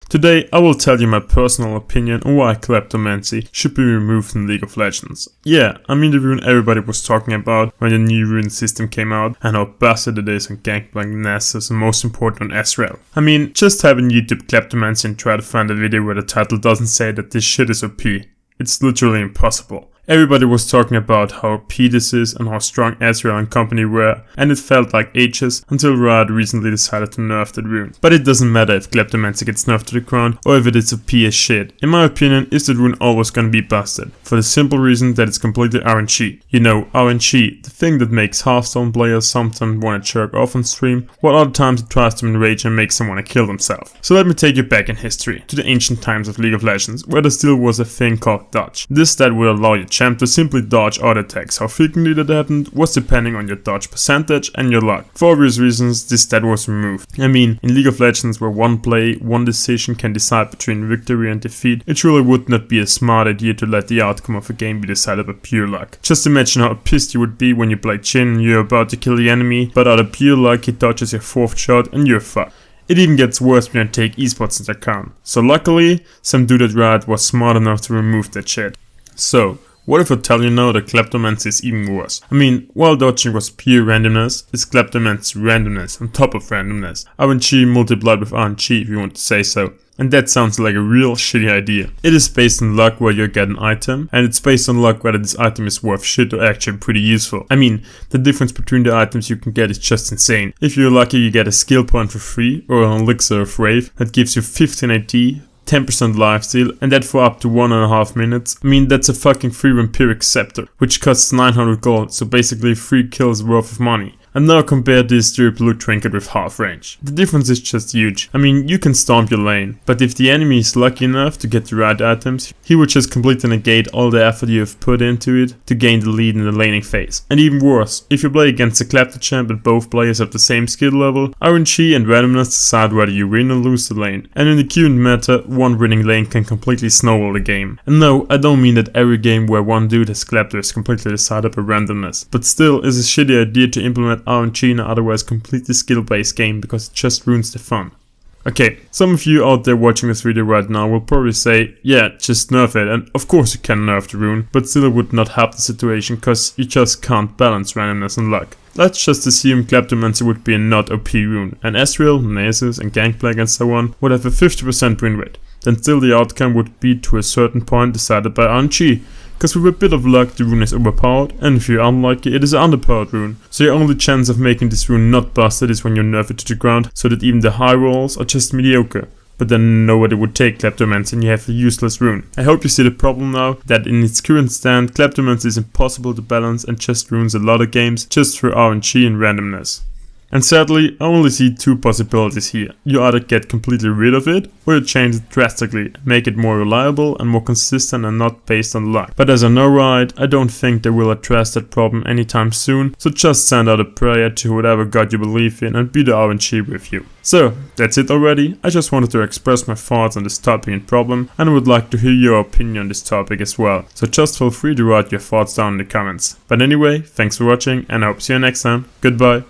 Today I will tell you my personal opinion on why Kleptomancy should be removed from League of Legends. Yeah, I mean the rune everybody was talking about when the new rune system came out and how busted it is on Gangplank Nessus and most important on Ezreal. I mean, just type in YouTube Kleptomancy and try to find a video where the title doesn't say that this shit is OP. It's literally impossible. Everybody was talking about how OP this is and how strong Ezreal and company were, and it felt like ages until Riot recently decided to nerf the rune. But it doesn't matter if Kleptomancy gets nerfed to the ground or if it is OP as shit. In my opinion, is the rune always gonna be busted? For the simple reason that it's completely RNG. You know, RNG, the thing that makes Hearthstone players sometimes wanna jerk off on stream, while other times it tries to enrage and makes them wanna kill themselves. So let me take you back in history, to the ancient times of League of Legends, where there still was a thing called dodge. This stat would allow your champ to simply dodge auto attacks. How frequently that happened was depending on your dodge percentage and your luck. For obvious reasons, this stat was removed. I mean, in League of Legends where one play, one decision can decide between victory and defeat, it surely would not be a smart idea to let the outcome of a game be decided by pure luck. Just imagine how pissed you would be when you play Jhin and you're about to kill the enemy, but out of pure luck he dodges your 4th shot and you're fucked. It even gets worse when you take esports into account. So luckily, some dude at Riot was smart enough to remove that shit. So, what if I tell you now that Kleptomancy is even worse? I mean, while dodging was pure randomness, it's Kleptomancy randomness on top of randomness. RNG multiplied with RNG if you want to say so. And that sounds like a real shitty idea. It is based on luck where you get an item, and it's based on luck whether this item is worth shit or actually pretty useful. I mean, the difference between the items you can get is just insane. If you're lucky you get a skill point for free, or an elixir of Wraith that gives you 15 AD, 10% lifesteal, and that for up to 1.5 minutes. I mean, that's a fucking free vampiric scepter, which costs 900 gold, so basically 3 kills worth of money. And now compare this to a blue trinket with half range. The difference is just huge. I mean, you can stomp your lane, but if the enemy is lucky enough to get the right items, he would just completely negate all the effort you have put into it to gain the lead in the laning phase. And even worse, if you play against a Klepto champ and both players have the same skill level, RNG and randomness decide whether you win or lose the lane. And in the current meta, one winning lane can completely snowball the game. And no, I don't mean that every game where one dude has Klepto is completely decided by randomness, but still is a shitty idea to implement RNG in an otherwise completely skill-based game because it just ruins the fun. Okay, some of you out there watching this video right now will probably say, yeah, just nerf it, and of course you can nerf the rune, but still it would not help the situation cause you just can't balance randomness and luck. Let's just assume Kleptomancy would be a not OP rune, and Ezreal, Nessus and Gangplank and so on would have a 50% win rate. Then still the outcome would be to a certain point decided by RNG. Cause with a bit of luck the rune is overpowered, and if you're unlucky it is an underpowered rune. So your only chance of making this rune not busted is when you nerf it to the ground, so that even the high rolls are just mediocre. But then nobody would take Kleptomancy and you have a useless rune. I hope you see the problem now, that in its current stand, Kleptomancy is impossible to balance and just ruins a lot of games just through RNG and randomness. And sadly, I only see 2 possibilities here. You either get completely rid of it, or you change it drastically, make it more reliable and more consistent and not based on luck. But as I know Riot, I don't think they will address that problem anytime soon, so just send out a prayer to whatever god you believe in and be the RNG with you. So, that's it already. I just wanted to express my thoughts on this topic and problem, and I would like to hear your opinion on this topic as well. So just feel free to write your thoughts down in the comments. But anyway, thanks for watching and I hope to see you next time. Goodbye.